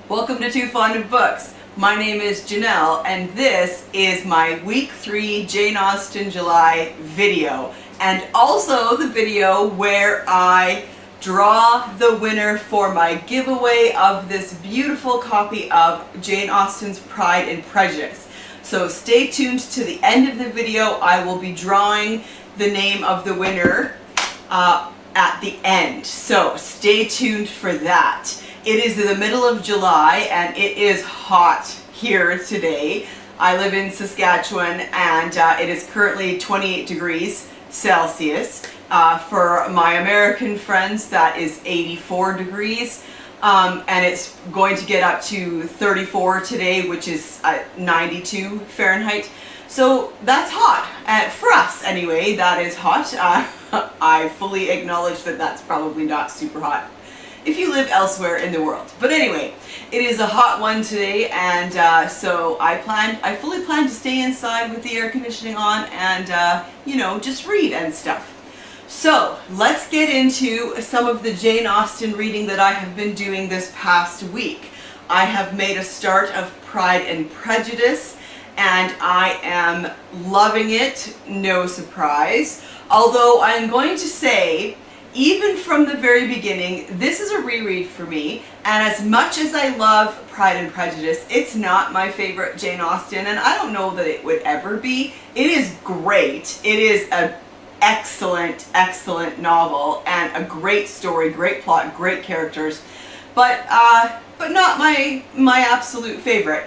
Welcome to Too Fond of Books. My name is Janelle, and this is my Week 3 Jane Austen July video, and also the video where I draw the winner for my giveaway of this beautiful copy of Jane Austen's Pride and Prejudice. So stay tuned to the end of the video. I will be drawing the name of the winner at the end, so stay tuned for that. It is in the middle of July and it is hot here today. I live in Saskatchewan and it is currently 28 degrees Celsius. For my American friends, that is 84 degrees. And it's going to get up to 34 today, which is 92 Fahrenheit. So that's hot. For us anyway, that is hot. I fully acknowledge that that's probably not super hot if you live elsewhere in the world. But anyway, it is a hot one today, and so I fully plan to stay inside with the air conditioning on and you know, just read and stuff. So let's get into some of the Jane Austen reading that I have been doing this past week. I have made a start of Pride and Prejudice, and I am loving it, no surprise. Although I'm going to say, even from the very beginning, this is a reread for me, and as much as I love Pride and Prejudice, it's not my favorite Jane Austen, and I don't know that it would ever be. It is great. It is an excellent, excellent novel, and a great story, great plot, great characters, but not my absolute favorite.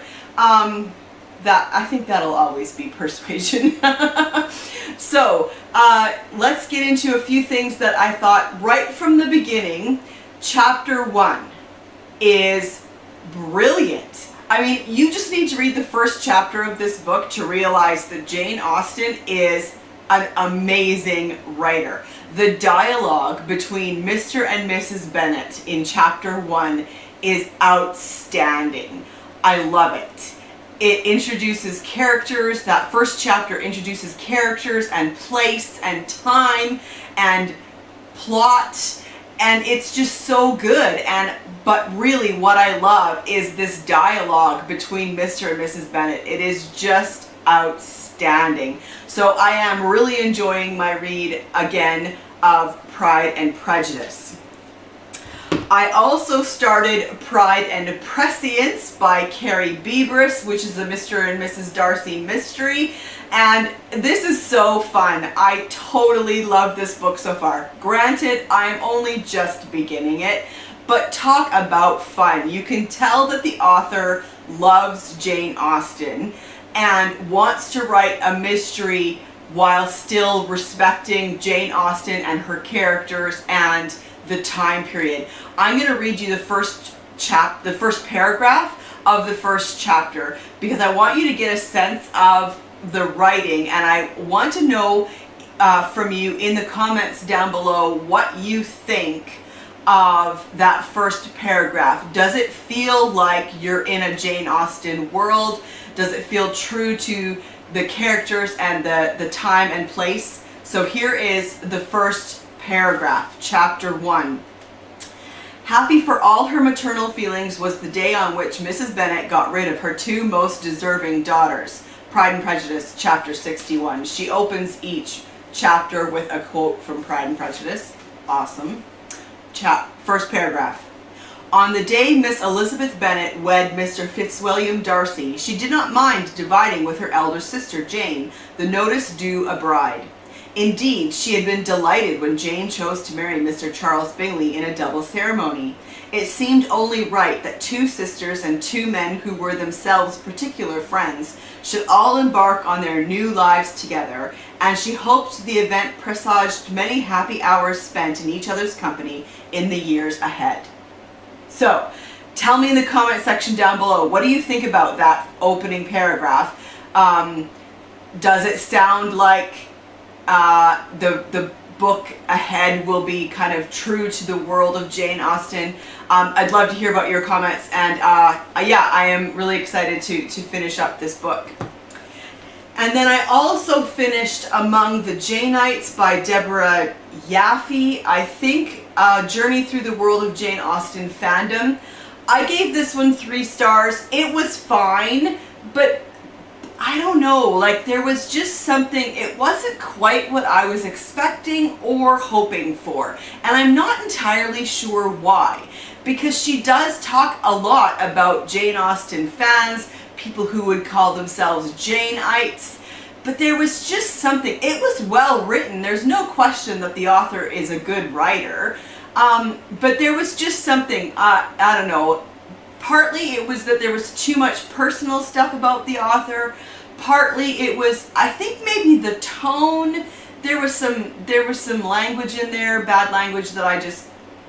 That I think that'll always be Persuasion. So let's get into a few things that I thought right from the beginning. Chapter 1 is brilliant. I mean, you just need to read the first chapter of this book to realize that Jane Austen is an amazing writer. The dialogue between Mr. and Mrs. Bennet in chapter 1 is outstanding. I love it. It introduces characters. That first chapter introduces characters and place and time and plot, and it's just so good. But really what I love is this dialogue between Mr. and Mrs. Bennet. It is just outstanding. So I am really enjoying my read again of Pride and Prejudice. I also started Pride and Prescience by Carrie Bebris, which is a Mr. and Mrs. Darcy mystery, and this is so fun. I totally love this book so far. Granted, I'm only just beginning it, but talk about fun. You can tell that the author loves Jane Austen and wants to write a mystery while still respecting Jane Austen and her characters and the time period. I'm going to read you the first paragraph of the first chapter because I want you to get a sense of the writing, and I want to know from you in the comments down below what you think of that first paragraph. Does it feel like you're in a Jane Austen world? Does it feel true to the characters and the time and place? So here is the first paragraph, chapter 1. Happy for all her maternal feelings was the day on which Mrs. Bennet got rid of her two most deserving daughters. Pride and Prejudice, chapter 61. She opens each chapter with a quote from Pride and Prejudice. Awesome. First paragraph. On the day Miss Elizabeth Bennet wed Mr. Fitzwilliam Darcy, she did not mind dividing with her elder sister Jane the notice due a bride. Indeed, she had been delighted when Jane chose to marry Mr. Charles Bingley in a double ceremony. It seemed only right that two sisters and two men who were themselves particular friends should all embark on their new lives together, and she hoped the event presaged many happy hours spent in each other's company in the years ahead. So, tell me in the comment section down below, what do you think about that opening paragraph? Does it sound like the book ahead will be kind of true to the world of Jane Austen? I'd love to hear about your comments, and yeah, I am really excited to finish up this book. And then I also finished Among the Janeites by Deborah Yaffe. I think Journey Through the World of Jane Austen fandom. I gave this one 3 stars. It was fine, but I don't know, like there was just something, it wasn't quite what I was expecting or hoping for. And I'm not entirely sure why, because she does talk a lot about Jane Austen fans, people who would call themselves Janeites, but there was just something, it was well written, there's no question that the author is a good writer, but there was just something, I don't know, partly it was that there was too much personal stuff about the author. Partly it was, I think maybe the tone. There was some language in there, bad language that I just,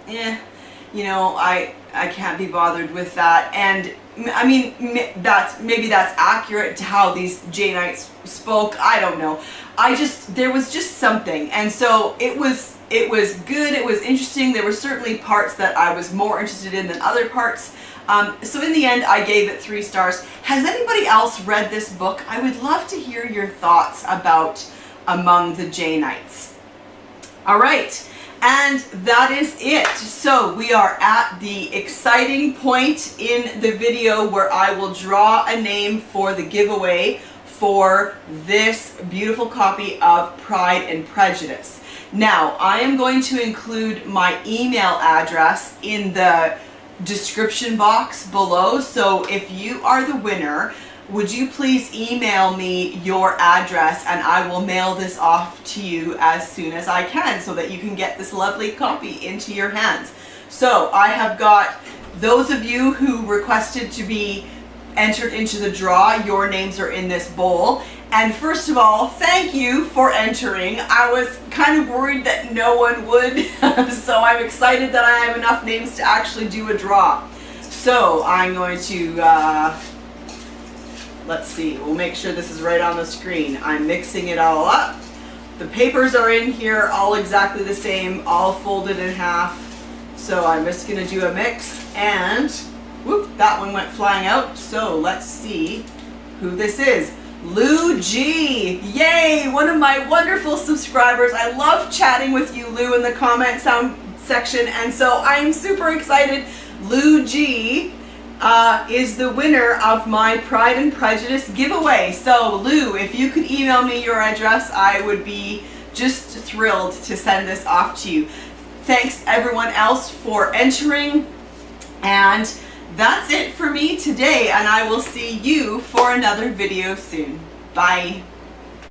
you know, I can't be bothered with that. And I mean, maybe that's accurate to how these Janeites spoke. I don't know. There was just something, and so it was good. It was interesting. There were certainly parts that I was more interested in than other parts. So in the end, I gave it 3 stars. Has anybody else read this book? I would love to hear your thoughts about Among the Janeites. All right, and that is it. So we are at the exciting point in the video where I will draw a name for the giveaway for this beautiful copy of Pride and Prejudice. Now, I am going to include my email address in the description box below, so if you are the winner, would you please email me your address and I will mail this off to you as soon as I can so that you can get this lovely copy into your hands. So I have got those of you who requested to be entered into the draw, your names are in this bowl. And first of all, thank you for entering. I was kind of worried that no one would, so I'm excited that I have enough names to actually do a draw. So I'm going to, let's see, we'll make sure this is right on the screen. I'm mixing it all up. The papers are in here, all exactly the same, all folded in half. So I'm just gonna do a mix, and whoop, that one went flying out. So let's see who this is. Lou G. Yay! One of my wonderful subscribers. I love chatting with you, Lou, in the comment section, and so I'm super excited. Lou G is the winner of my Pride and Prejudice giveaway. So Lou, if you could email me your address, I would be just thrilled to send this off to you. Thanks everyone else for entering, and that's it for me today, and I will see you for another video soon. Bye.